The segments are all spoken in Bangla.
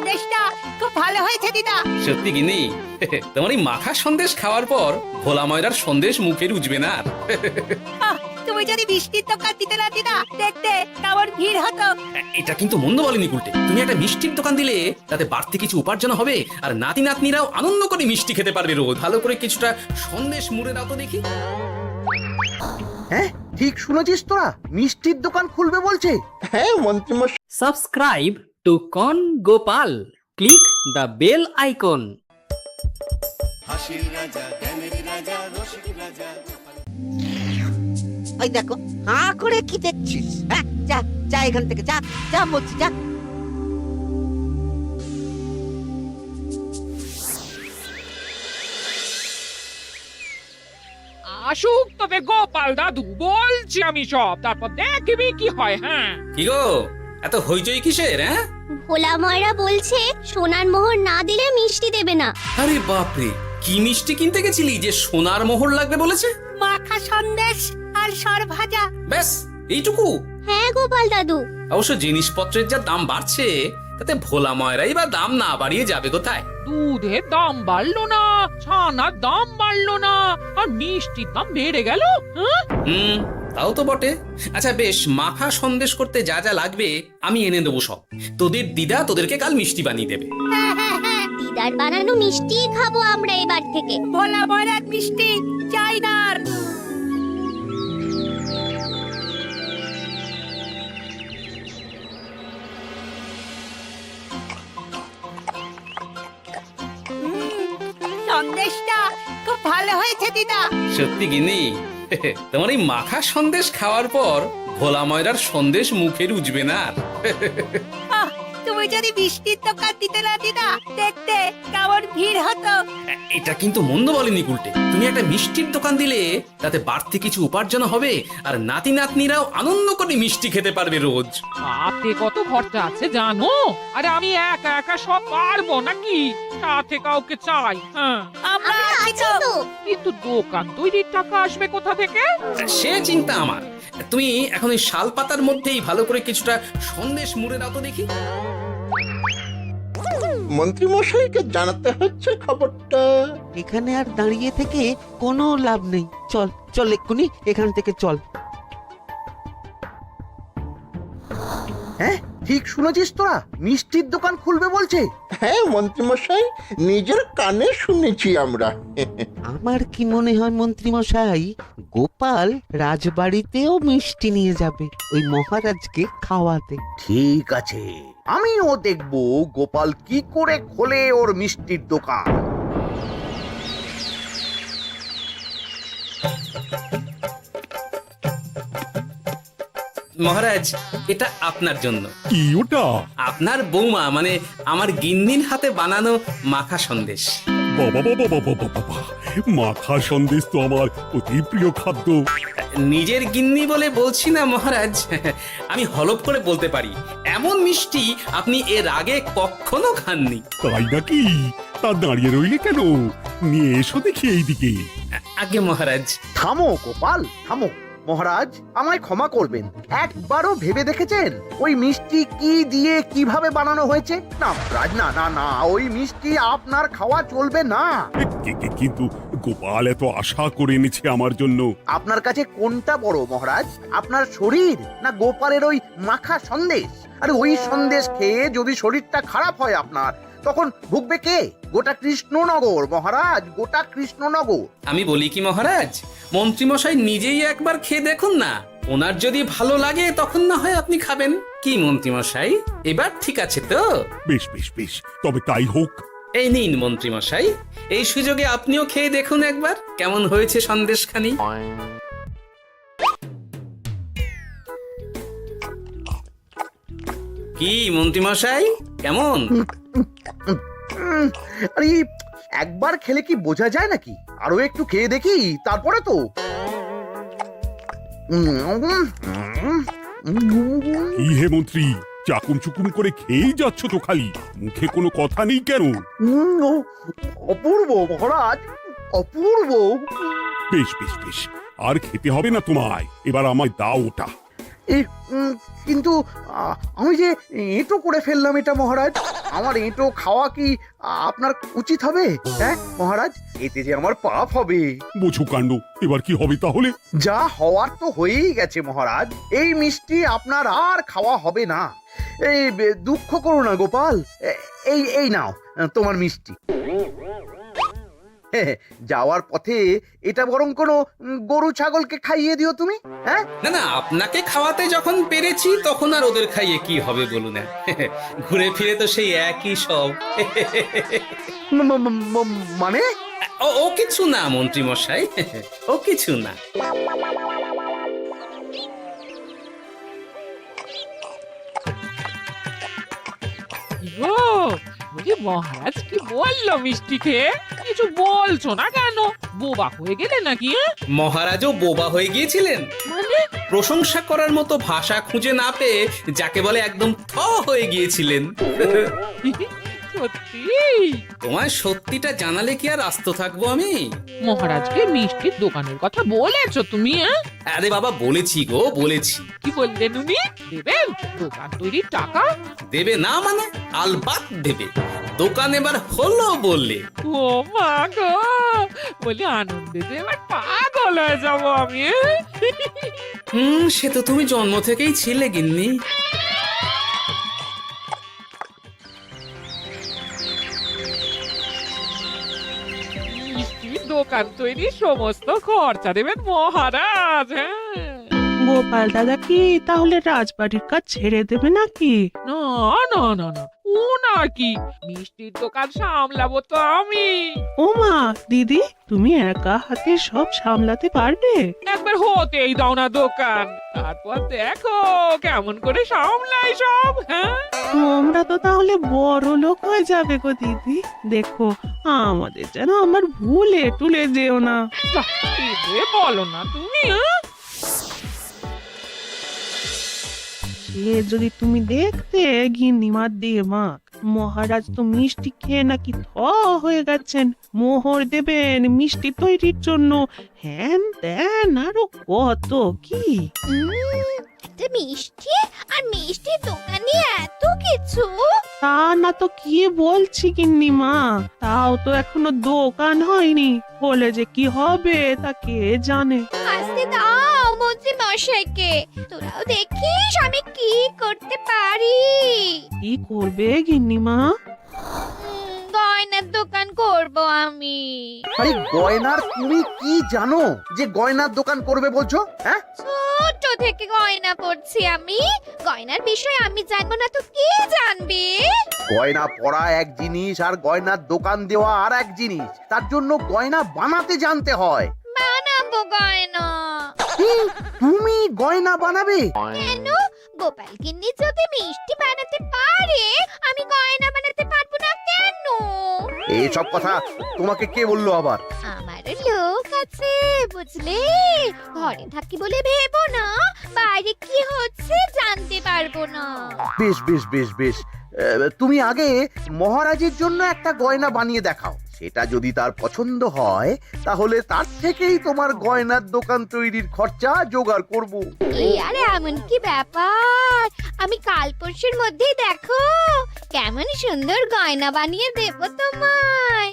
সন্দেশটা খুব ভালো হয়েছে দিদা। সত্যি গিনি তোমার এই মাখা সন্দেশ খাওয়ার পর ভোলা ময়রার সন্দেশ মুখে রুজবে না আর। আহ, তুমি যদি মিষ্টির দোকান দিতে না দিদা, দেখতে কেমন ভিড় হতো। এটা কিন্তু মন্দ বলেনি গুলটে, তুমি একটা মিষ্টির দোকান দিলে তাতে বাড়তি কিছু উপার্জন হবে, আর নাতি নাতনিরাও আনন্দ করে মিষ্টি খেতে পারবে রোজ। ভালো করে কিছুটা সন্দেশ মুড়ে দাও তো দেখি। হ্যাঁ ঠিক শুনেছিস তোরা, মিষ্টির দোকান খুলবে বলছে। হ্যাঁ মন্ত্রীমশাই। Subscribe to Con Gopal. Click the bell icon. ওই দেখো, হাঁ করে কি দেখছিস? হ্যাঁ, যা যা এখান থেকে, যা যা বলছি, যা। আসুক তবে গোপাল দাদু, বলছি আমি সব, তারপর দেখবি কি হয়। হ্যাঁ কি গো, এত হইচই কিসের? হ্যাঁ, ভোলা ময়রা বলছে সোনার মোহর না দিলে মিষ্টি দেবে না। আরে বাপরে, কি মিষ্টি কিনতে গেছিলি যে সোনার মোহর লাগবে বলেছে? মাখা সন্দেশ আর সর ভাজা। ব্যাস এইটুকু? হ্যাঁ গোপাল দাদু। অবশ্য জিনিসপত্রের যা দাম বাড়ছে, তাতে ভোলা ময়রাই বা দাম না বাড়িয়ে যাবে কোথায়? দুধের দাম বাড়লো না, ছানার দাম বাড়লো না, আর মিষ্টির দাম বেড়ে গেল। হ্যাঁ তাও তো বটে। আচ্ছা বেশ, মাখা সন্দেশ করতে যা যা লাগবে আমি এনে দেবো সব। তোদের দিদা তোদেরকে কাল মিষ্টি বানিয়ে দেবে। দিদার বানানো মিষ্টি খাবো আমরা এবার থেকে। ভোলা ময়রার মিষ্টি চাই না আর। সন্দেশটা খুব ভালো হয়েছে দিদা। সত্যি গিনি তোমার এই মাখা সন্দেশ খাওয়ার পর ভোলা ময়রার সন্দেশ মুখে রুজবে না আর। আহ, তুমি যদি মিষ্টির দোকান দিতে না দিদা, দেখতে কেমন ভিড় হতো। এটা কিন্তু মন্দ বলেনি গুলটে, তুমি একটা মিষ্টির দোকান দিলে তাতে বাড়তি কিছু উপার্জন হবে, আর নাতি নাতনিরাও আনন্দ করে মিষ্টি খেতে পারবে রোজ। হাতে কত খরচা আছে জানো? আরে আমি একা একা সব পারবো নাকি? সাথে কাউকে চাই। হ্যাঁ, আমরা আমরা আছি আছি তো। তো। কিন্তু দোকান তৈরির টাকা আসবে কোথা থেকে? সে চিন্তা আমার। তুমি এখন ওই শাল পাতার মধ্যেই ভালো করে কিছুটা সন্দেশ মুড়ে দাও তো দেখি। মন্ত্রীমশাইকে জানাতে হচ্ছে খবরটা। এখানে আর দাঁড়িয়ে থেকে কোনো লাভ নেই। চল চল, এক্ষুনি এখান থেকে চল। হ্যাঁ ঠিক শুনেছিস তোরা, মিষ্টির দোকান খুলবে বলছে। হ্যাঁ মন্ত্রীমশাই, নিজের কানে শুনেছি আমরা। আমার কি মনে হয় মন্ত্রীমশাই, গোপাল রাজবাড়িতেও মিষ্টি নিয়ে যাবে ওই মহারাজকে খাওয়াতে। ঠিক আছে, আমিও দেখবো গোপাল কি করে খোলে ওর মিষ্টির দোকান। মহারাজ, এটা আপনার জন্য। কি ওটা? আপনার বৌমা মানে আমার গিন্নির হাতে বানানো মাখা সন্দেশ। বাবা বাবা বাবা বাবা বাবা, মাখা সন্দেশ তো আমার অতি প্রিয় খাদ্য। নিজের গিন্নি বলে বলছি না মহারাজ, আমি হলফ করে বলতে পারি এমন মিষ্টি আপনি এর আগে কখনো খাননি। তাই নাকি? তা দাঁড়িয়ে রইলে কেন? নিয়ে এসো দেখি এইদিকে। আগে মহারাজ। থামো গোপাল, থামো। মহারাজ আমায় ক্ষমা করবেন, একবারও ভেবে দেখেছেন ওই মিষ্টি কি দিয়ে কিভাবে বানানো হয়েছে? না মহারাজ, না না না, ওই মিষ্টি আপনার খাওয়া চলবে না। কিন্তু গোপাল এত আশা করে এনেছে আমার জন্য। আপনার কাছে কোনটা বড় মহারাজ, আপনার শরীর না গোপালের ওই মাখা সন্দেশ? আরে ওই সন্দেশ খেয়ে যদি শরীরটা খারাপ হয় আপনার, তখন ভুগবে কে? গোটা কৃষ্ণনগর মহারাজ, গোটা কৃষ্ণনগর। আমি বলি কি মহারাজ, মন্ত্রীমশাই নিজেই একবার খেয়ে দেখুন না, ওনার যদি ভালো লাগে তখন না হয় আপনি খাবেন। কি মন্ত্রীমশাই, এবার ঠিক আছে তো? বেশ বেশ বেশ, তবে তাই হোক। এই নিন মন্ত্রীমশাই, এই সুযোগে আপনিও খেয়ে দেখুন একবার কেমন হয়েছে সন্দেশখানি। কি মন্ত্রীমশাই, কেমন? আরে একবার খেলে কি বোঝা যায় নাকি? আরো একটু খেয়ে দেখি তারপরে তো। কি হে মন্ত্রী, চাকুম চুকুম করে খেয়েই যাচ্ছ তো খালি, মুখে কোনো কথা নেই কেন? অপূর্ব মহারাজ, অপূর্ব। বেশ বেশ বেশ, আর খেতে হবে না তোমায়, এবার আমায় দাও ওটা। এই কিন্তু আমি যে এঁটো করে ফেললাম এটা মহারাজ, আমার এঁটো খাওয়া কি আপনার উচিত হবে? হ্যাঁ মহারাজ, এতে যে আমার পাপ হবে। বোঝো কাণ্ড, এবার কি হবে তাহলে? যা হওয়ার তো হয়েই গেছে মহারাজ, এই মিষ্টি আপনার আর খাওয়া হবে না। এই দুঃখ করো না গোপাল, এই এই নাও তোমার মিষ্টি। যাওয়ার পথে এটা বরং কোনো গরু ছাগলকে খাইয়ে দিও তুমি। হ্যাঁ না না, আপনাকে খাওয়াতে যখন পেরেছি তখন আর ওদের খাইয়ে কি হবে বলুন না। ঘুরে ফিরে তো সেই একই সব। মানে ও কিছু না মন্ত্রী মশাই, ও কিছু না। গো, বলি মহারাজ কি বললো মিষ্টি খেয়ে? কিছু বলছো না কেন? বোবা হয়ে গেলে নাকি? মহারাজও বোবা হয়ে গিয়েছিলেন? মানে প্রশংসা করার মতো ভাষা খুঁজে না পেয়ে যাকে বলে একদম থ হয়ে গিয়েছিলেন। সত্যি? তোমায় সত্যিটা জানালে কি আর আস্ত থাকবো আমি? মহারাজকে মিষ্টির দোকানের কথা বলেছো তুমি? আরে বাবা, বলেছি গো, বলেছি। কি বললেন উনি? দেবেন দোকান তৈরির টাকা? দেবে না মানে? আলবাত দেবে। দোকান এবার হলো বললে। ও মা গো, বলি আনন্দে যে এবার পাগল হয়ে যাবো আমি। সে তো তুমি জন্ম থেকেই ছিলে গিন্নি। মিষ্টির দোকান তৈরির সমস্ত খরচা দেবেন মহারাজ। হ্যাঁ, গোপাল দাদা কি তাহলে রাজবাড়ির কাজ ছেড়ে দেবে নাকি? না না না না, ও নাকি, মিষ্টির দোকান সামলাবো তো আমি। ওমা দিদি, তুমি একা হাতে সব সামলাতে পারবে? একবার হতেই দাও না দোকান, তারপর দেখো কেমন করে সামলাই সব। হ্যাঁ, তোমরা তো তাহলে বড় লোক হয়ে যাবে গো দিদি। দেখো আমাদের যেন আমার ভুলে টুলে যেও না। বাহ, এ বলো না তুমি। সে যদি তুমি দেখতে গিন্নিমার দিয়ে মাক, মহারাজ তো মিষ্টি খেয়ে নাকি থ হয়ে গেছেন। মোহর দেবেন মিষ্টি তৈরির জন্য, হ্যান ত্যান আরো কত কি। একটা মিষ্টি আর মিষ্টির দোকানে এত কিছু। তা না তো কি বলছি গিন্নিমা, তাও তো এখনো দোকান হয়নি, বলে যে কি হবে তা কে জানে। আসতে দাও মন্ত্রী মশাইকে, তোরাও দেখিস আমি কি করতে পারি। কি করবে গিন্নিমা? গয়নার দোকান করব আমি। আরে গয়নার তুমি কি জানো যে গয়নার দোকান করবে বলছো? হ্যাঁ ছোট থেকে গয়না পড়ছি আমি, গয়নার বিষয়ে আমি জানবো না তো কে জানবে? গয়না পরা এক জিনিস আর গয়নার দোকান দেওয়া আর এক জিনিস, তার জন্য গয়না বানাতে জানতে হয়। বানাবো গয়না। তুমি গয়না বানাবে? কেন? গোপাল গিন্নি যদি মিষ্টি বানাতে পারে, আমি গয়না বানাতে পারবো না কেন? এসব কথা তোমাকে কে বললো আবার? আমার লোক আছে বুঝলে, ঘরে থাকি বলে ভেবো না, বাইরে কি হচ্ছে জানতে পারবো না। বেশ বেশ বেশ বেশ, তুমি আগে মহারাজের জন্য একটা গয়না বানিয়ে দেখাও, সেটা যদি তার পছন্দ হয় তাহলে তার থেকেই তোমার গয়নার দোকান তৈরির খরচা জোগাড় করব। এই আরে এমন কি ব্যাপার, আমি কাল পরশুর মধ্যেই দেখো কেমন সুন্দর গয়না বানিয়ে দেব তোমায়।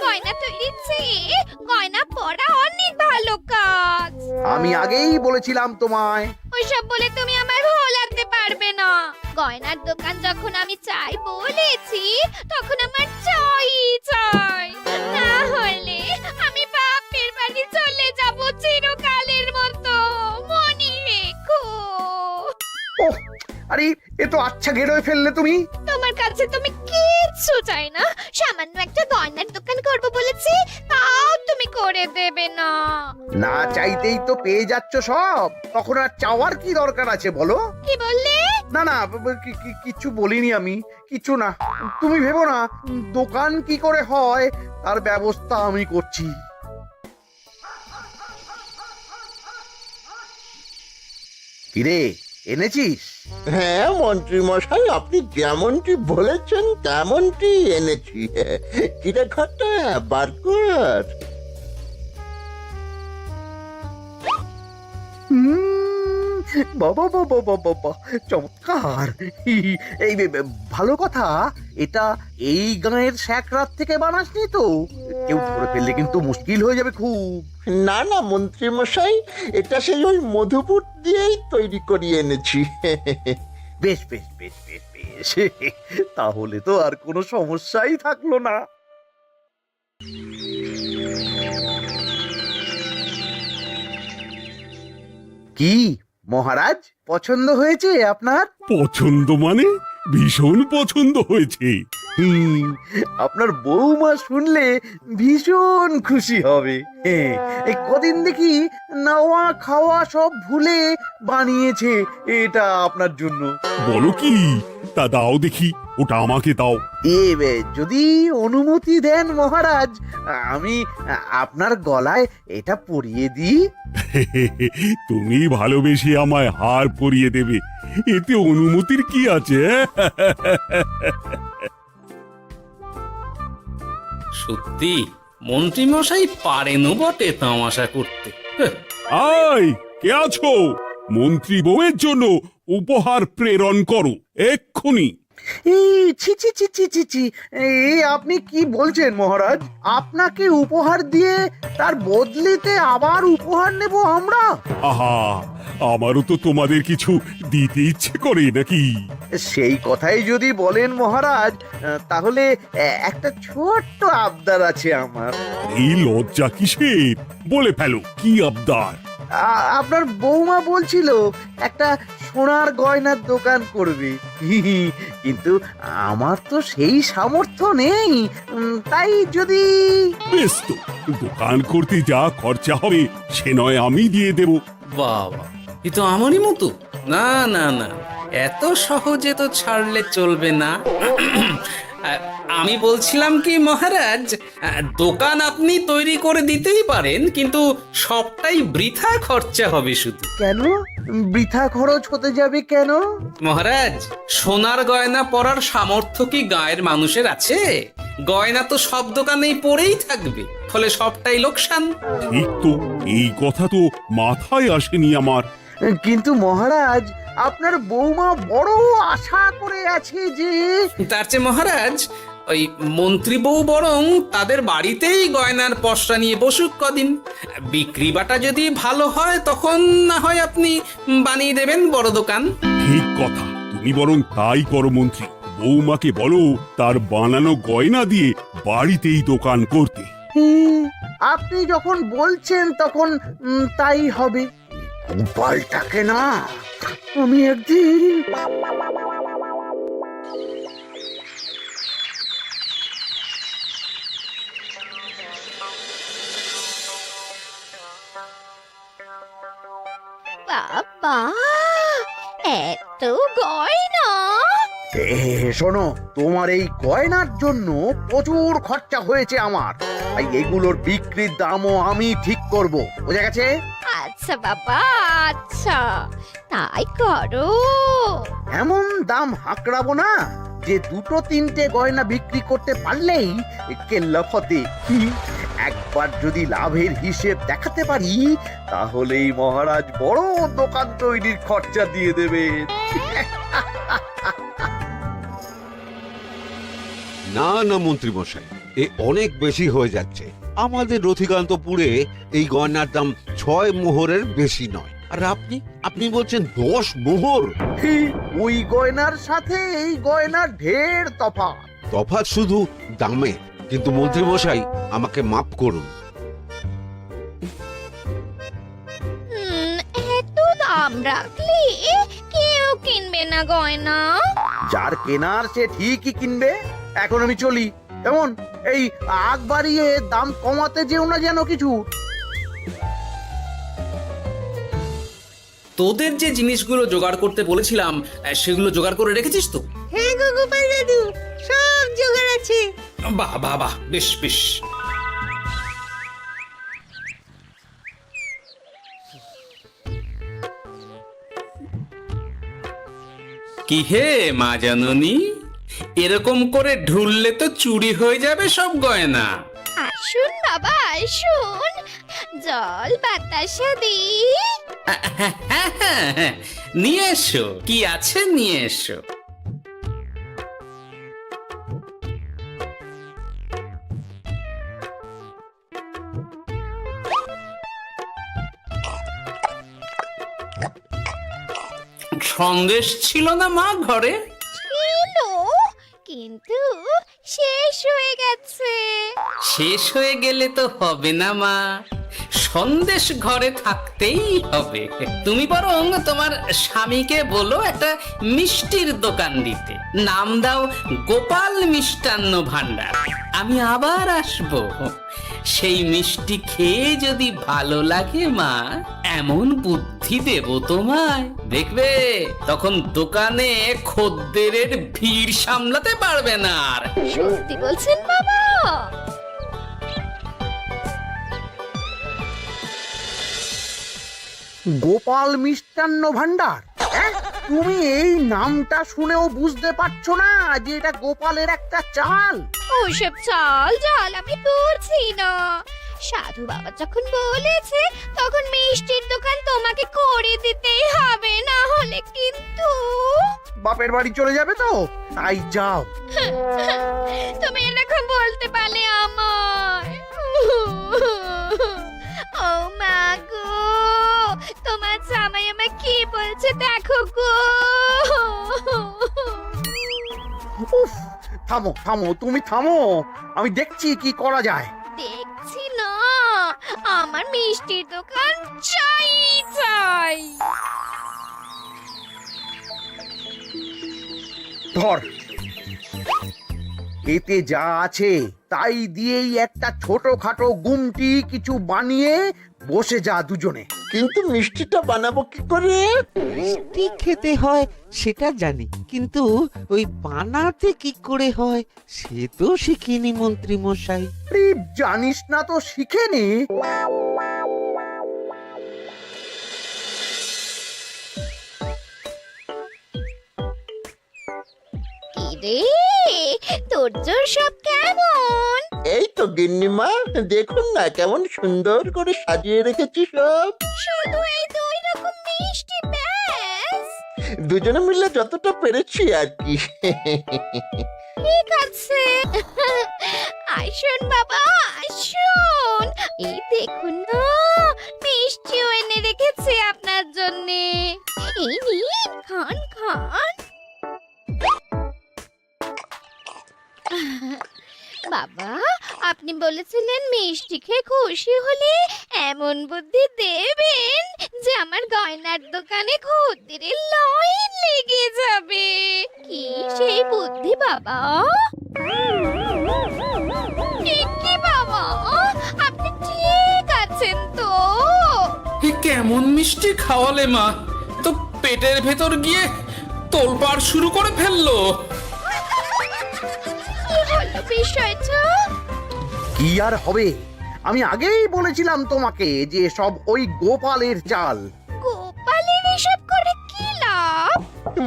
গয়না তৈরির চেয়ে গয়না পরা অনেক ভালো কাজ। আমি আগেই বলেছিলাম তোমায়। ওইসব বলে তুমি আমায় ভোলাতে পারবে না। গয়নার দোকান যখন আমি চাই বলেছি, তখন আমার চাই চাই, না হলে আমি বাপের বাড়ি চলে যাব চিরকালের মতো, মনে রেখো। ওহ, আরে এ তো আচ্ছা গেরোয় ফেললে তুমি। তোমার কাছে তুমি কিচ্ছু চাই না, সামান্য একটা গয়নার দোকান করব বলেছি, তাও তুমি করে দেবে না। না চাইতেই তো পেয়ে যাচ্ছ সব, তখন আর চাওয়ার কি দরকার আছে বলো? কি বললে? না না, কিছু বলিনি আমি, কিছু না, তুমি ভেবো না, দোকান কি করে হয় তার ব্যবস্থা আমি করছি। কিরে, এনেছিস? হ্যাঁ মন্ত্রী মশাই, আপনি যেমনটি বলেছেন তেমনটি এনেছি। কিরে ঘটা, বার কর। বাবা বাবা বাবা বাবা, চমৎকার! এই ভালো কথা, এটা এই গাঁয়ের স্যাকরাত থেকে বানাসনি তো? কেউ ধরে ফেললে কিন্তু মুশকিল হয়ে যাবে খুব। না না মন্ত্রী মশাই, এটা সেই ওই মধুপুর দিয়েই তৈরি করিয়ে এনেছি। বেশ বেশ বেশ বেশ বেশ, তাহলে তো আর কোনো সমস্যাই থাকলো না। কি মহারাজ, পছন্দ হয়েছে আপনার? পছন্দ মানে ভীষণ পছন্দ হয়েছে। হুম, আপনার বৌমা শুনলে ভীষণ খুশি হবে। হ্যাঁ, এই কদিন দেখি নাওয়া খাওয়া সব ভুলে বানিয়েছে এটা আপনার জন্য। বলো কি, তা দাও দেখি, ওটা আমাকে দাও। যদি অনুমতি দেন মহারাজ, আমি আপনার গলায় এটা পরিয়ে দিই। তুমি ভালোবেসে আমায় হার পরিয়ে দেবে, এতে অনুমতির কি আছে? সত্যি মন্ত্রী মশাই পারেনও বটে তামাশা করতে। হ্যাঁ, আয়, কে আছো? মন্ত্রী বউয়ের জন্য উপহার প্রেরণ করো এক্ষুনি। এই ছি ছি ছি ছি ছি ছি, এই আপনি কি বলছেন মহারাজ? আপনাকে উপহার দিয়ে তার বদলিতে আবার উপহার নেব আমরা? আহা, আমারও তো তোমাদের কিছু দিতে ইচ্ছে করে নাকি? সেই কথাই যদি বলেন মহারাজ, তাহলে একটা ছোট্ট আবদার আছে আমার। এই লজ্জা কিসের? বলে ফেলো, কি আবদার? আপনার বৌমা বলছিল একটা সোনার গয়নার দোকান করবে, কিন্তু আমার তো সেই সামর্থ্য নেই। তাই যদি... বেশ তো, দোকান করতে যা খরচা হবে সে নয় আমি দিয়ে দেব। বাবা, এ তো আমারই মতো। না না না, এত সহজে তো ছাড়লে চলবে না। আমি বলছিলাম কি মহারাজ, দোকান আপনি তৈরি করে দিতেই পারেন, কিন্তু সবটাই বৃথা খরচা হবে শুধু। কেন বৃথা খরচ হতে যাবে কেন? মহারাজ, সোনার গয়না পরার সামর্থ্য কি গায়ের মানুষের আছে? গয়না তো সব দোকানেই পড়েই থাকবে, ফলে সবটাই লোকসান। ঠিক তো, এই কথা তো মাথায় আসেনি আমার। কিন্তু মহারাজ, আপনার বৌমা বড় আশা করে আছে যে... তার চেয়ে মহারাজ, ওই মন্ত্রী বউ বরং তাদের বাড়িতেই গয়নার পসরা নিয়ে বসুক কদিন। বিক্রি বাটা যদি ভালো হয় তখন না হয় আপনি বানিয়ে দেবেন বড় দোকান। ঠিক কথা, তুমি বরং তাই করো মন্ত্রী। বৌমাকে বলো তার বানানো গয়না দিয়ে বাড়িতেই দোকান করতে। আপনি যখন বলছেন তখন তাই হবে। গোপালটাকে না আমি একদিন... বাবা, এত গয়না! শোনো, তোমার এই গয়নার জন্য প্রচুর খরচা হয়েছে আমার, তাই এগুলোর বিক্রির দামও আমি ঠিক করব, বোঝা গেছে? আচ্ছা বাবা, আচ্ছা, তাই করো। এমন দাম হাঁকড়াবো না যে দুটো তিনটে গয়না বিক্রি করতে পারলেই কেল্লা ফতে। একবার যদি লাভের হিসেব দেখাতে পারি, তাহলেই মহারাজ বড় দোকান তৈরির খরচা দিয়ে দেবেন। না না মন্ত্রী মশাই, এ অনেক বেশি হয়ে যাচ্ছে। আমাদের রথিকান্তপুরে এই গয়নার দাম 6 মোহরের বেশি নয়, আর আপনি আপনি বলছেন 10 মোহর? ওই গয়নার সাথে এই গয়নার ঢের তফাৎ। তফাৎ শুধু দামে। কিন্তু মন্ত্রী মশাই, আমাকে মাফ করুন। এত দাম রাখলে কেউ কিনবে না গয়না। যার কেনার সে ঠিকই কিনবে। এখন আমি চলি। কেমন, এই আগ বাড়িয়ে দাম কমাতে যেও না যেন কিছু। তোদের যে জিনিসগুলো জোগাড় করতে বলেছিলাম সেগুলো জোগাড় করে রেখেছিস তো? হ্যাঁ গো গোপাল দাদু, সব জোগাড় আছে। বাহ বাহ বাহ, বেশ বেশ। কি হে মা জাননী, এরকম করে ঢুললে তো চুরি হয়ে যাবে সব গয়না। আসুন বাবা আসুন, জল বাতাসা দিই। নিয়ে এসো, কি আছে নিয়ে এসো। সন্দেশ ছিল না মা ঘরে? ছিল, কিন্তু শেষ হয়ে গেছে। শেষ হয়ে গেলে তো হবে না মা, সন্দেশ ঘরে থাকতেই হবে। তুমি বরং তোমার স্বামীকে বলো একটা মিষ্টির দোকান দিতে, নাম দাও গোপাল মিষ্টান্ন ভান্ডার। আমি আবার আসবো, সেই মিষ্টি খেয়ে যদি ভালো লাগে মা, এমন বুদ্ধি দেব তোমায়, দেখবে তখন দোকানে খদ্দেরের ভিড় সামলাতে পারবে না আর। সত্যি বলছেন বাবা? গোপাল মিষ্টান্ন ভান্ডার? তুমি এই নামটা শুনেও বুঝতে পারছো না যে এটা গোপালের একটা চাল? ওসব চাল জাল আমি বুঝি না। সাধু বাবা যখন বলেছে তখন মিষ্টির দোকান তোমাকে করে দিতেই হবে, না হলে কিন্তু। বাপের বাড়ি চলে যাবে তো, তাই যাও। তুমি এরকম বলতে পারলে আমার। ও মা গো, তোমার জামাই আমায় কি বলছে দেখো গো। উফ, থামো থামো, তুমি থামো, আমি দেখছি কি করা যায়। দেখছি না, আমার মিষ্টির দোকান চাই চাই। ধর, এতে যা আছে তাই দিয়েই একটা ছোটখাটো গুমটি কিছু বানিয়ে বসে যা দুজনে। কিন্তু মিষ্টিটা বানাবো কি করে? মিষ্টি খেতে হয় সেটা জানি, কিন্তু ওই বানাতে কি করে হয় সে তো শিখিনি মন্ত্রী মশাই। আরে, জানিস না তো শিখে নে। কি রে, তোর জোর সব কেমন? এই তো গিন্নিমা, দেখুন না কেমন সুন্দর করে সাজিয়ে রেখেছি সব। শুধু এই দুই রকম মিষ্টি ব্যাস? দুজনে মিলে যতটা পেরেছি আর কি। ঠিক আছে, আসুন বাবা আসুন, এই দেখুন না মিষ্টিও এনে রেখেছি আপনার জন্যে। এই নিন, খান খান। বাবা, আপনি বলেছিলেন মিষ্টি খেয়ে খুশি হলে এমন বুদ্ধি দেবেন যে আমার গয়নার দোকানে খদ্দেরের লাইন লেগে যাবে। কি সেই বুদ্ধি বাবা? কি বাবা, আপনি ঠিক আছেন তো? এ কেমন মিষ্টি খাওয়ালে মা, তো পেটের ভেতর গিয়ে তোলপাড় শুরু করে ফেললো। কি হলো বিষয়টা? কি আর হবে, আমি আগেই বলেছিলাম তোমাকে যে সব ওই গোপালের চাল। গোপালের এসব করে কি লাভ?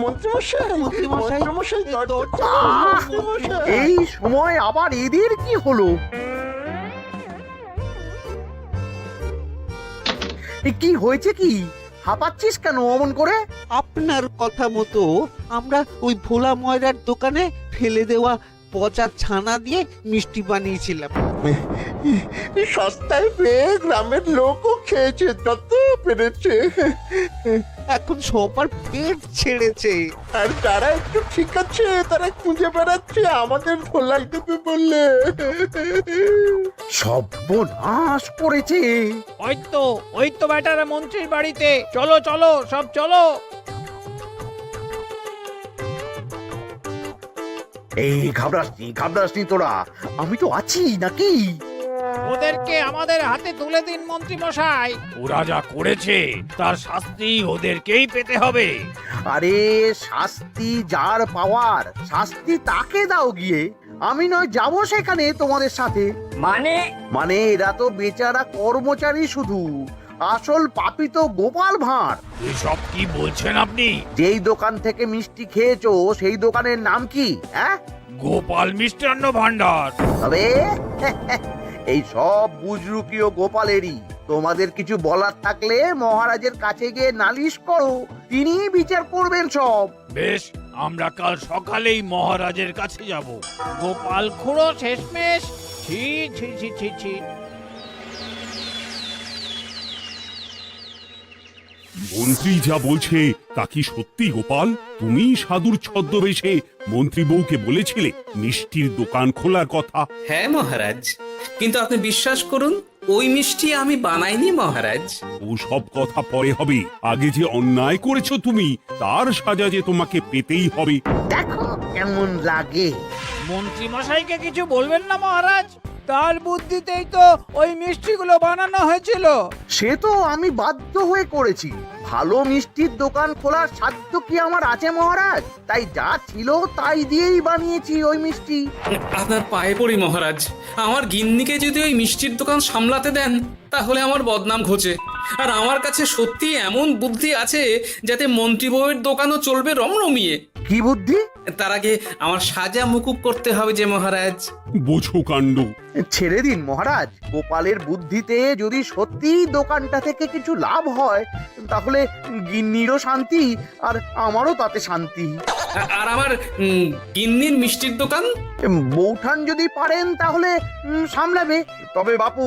মন্ত্রীমশাই, মন্ত্রীমশাই, মন্ত্রীমশাই, দরজা আহ! মন্ত্রীমশাই। এই সময় আবার এদের কি হলো? এ কি হয়েছে কি? হাঁপাচ্ছিস কেন অমন করে? আপনার কথা মতো আমরা ওই ভোলা ময়রার দোকানে ফেলে দেওয়া পচা ছানা দিয়ে মিষ্টি বানিয়েছিলাম। সস্তায় পেয়ে গ্রামের লোকও খেয়েছে যত পেরেছে। এখন সবার পেট ছেড়েছে। আর যারা একটু ঠিক আছে তারা খুঁজে বেড়াচ্ছে আমাদের ধোলাই দেবে বললে। সর্বনাশ করেছে। ওই তো বেটারা মন্ত্রীর বাড়িতে, চলো চলো সব চলো। এই ঘাবড়াসনি তোরা, আমি তো আছি নাকি? ওদেরকে আমাদের হাতে তুলে দিন মন্ত্রী মশাই। ওরা যা করেছে তার শাস্তি ওদেরকেই পেতে হবে। আরে শাস্তি যার পাওয়ার শাস্তি তাকে দাও গিয়ে, আমি নয় যাবো সেখানে তোমাদের সাথে। মানে মানে এরা তো বেচারা কর্মচারী শুধু, আসল পাপী তো গোপাল ভাঁড়। এসব কি বলছেন আপনি? যেই দোকান থেকে মিষ্টি খেয়েছো সেই দোকানের নাম কি? হ্যাঁ, গোপাল মিষ্টান্ন ভান্ডার। তবে এই সব বুজরুকিও গোপালেরই। তোমাদের কিছু বলার থাকলে মহারাজের কাছে গিয়ে নালিশ করো, তিনি বিচার করবেন সব। বেশ, আমরা কাল সকালেই মহারাজের কাছে যাব। গোপাল খুড়ো শেষমেশ। ছি ছি ছি ছি ছি। মন্ত্রী যা বলছে তা কি সত্যি গোপাল? তুমি সাধুর ছদ্মবেশে মন্ত্রী বউকে বলেছিলে মিষ্টির দোকান খোলার কথা? হ্যাঁ মহারাজ, কিন্তু আপনি বিশ্বাস করুন ওই মিষ্টি আমি বানাইনি মহারাজ। ও সব কথা পরে হবে, আগে যে অন্যায় করেছো তুমি তার সাজা যে তোমাকে পেতেই হবে। দেখো কেমন লাগে। মন্ত্রী মশাইকে কিছু বলবেন না মহারাজ? তার বুদ্ধিতেই তো ওই মিষ্টিগুলো বানানো হয়েছিল। সে তো আমি বাধ্য হয়ে করেছি। ভালো মিষ্টির দোকান খোলার সাধ্য কি আমার আছে মহারাজ? তাই যা ছিল তাই দিয়েই বানিয়েছি ওই মিষ্টি। আপনার পায়ে পড়ি মহারাজ, আমার গিন্নিকে যদি ওই মিষ্টির দোকান সামলাতে দেন তাহলে আমার বদনাম ঘোচে। আর আমার কাছে সত্যি এমন বুদ্ধি আছে যাতে মন্ত্রী বউয়ের দোকানও চলবে রমরমিয়ে। কি বুদ্ধি? তার আগে আমার সাজা মুকুব করতে হবে যে মহারাজ। বোঝো কাণ্ড। ছেড়ে দিন মহারাজ, গোপালের বুদ্ধিতে যদি সত্যি দোকানটা থেকে কিছু লাভ হয় তাহলে গিন্নিরও শান্তি আর আমারও তাতে শান্তি। আর আমার গিন্নির মিষ্টির দোকান বৌঠান যদি পারেন তাহলে সামলাবে। তবে বাপু,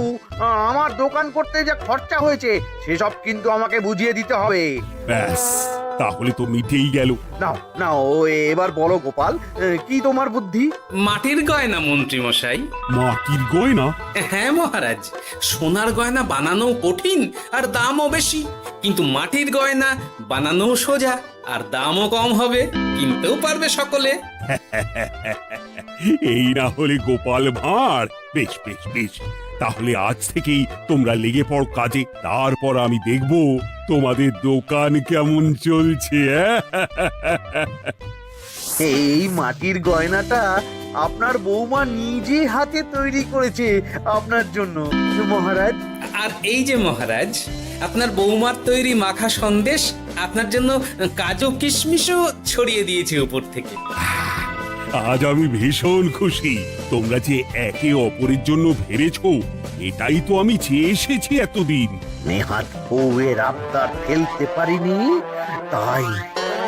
আমার দোকান করতে যা খরচা হয়েছে সেসব কিন্তু আমাকে বুঝিয়ে দিতে হবে। ব্যাস, তাহলে তো মিটেই গেল। নাও নাও, এবার বলো গোপাল, কি তোমার বুদ্ধি? মাটির গয়না মন্ত্রী মশাই। মাটির গয়না? হ্যাঁ মহারাজ, সোনার গয়না বানানো কঠিন আর দামও বেশি, কিন্তু মাটির গয়না বানানো সোজা আর দামও কম হবে, কিনতেও পারবে সকলে। এই না হলে গোপাল ভাঁড়। বেশ বেশ বেশ, তাহলে আজ থেকেই তোমরা লেগে পড়ো কাজে, তারপর আমি দেখব তোমাদের দোকান কেমন চলছে। এই মাটির গয়নাটা আপনার বৌমা নিজে হাতে তৈরি করেছে আপনার জন্য মহারাজ। আর এই যে মহারাজ, আপনার বৌমার তৈরি মাখা সন্দেশ আপনার জন্য কাজু কিশমিশও ছড়িয়ে দিয়েছে উপর থেকে। আজ আমি ভীষণ খুশি। তোমরা যে একে অপরের জন্য ভেবেছো, এটাই তো আমি চেয়ে এসেছি এতদিন। নেহাত বউয়ের আবদার ফেলতে পারিনি, তাই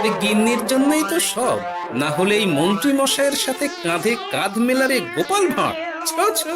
এই গিন্নির জন্যই তো সব, না হলে এই মন্ত্রী মশাইয়ের সাথে কাঁধে কাঁধ মেলারে গোপাল ভাঁড়। ছো ছো।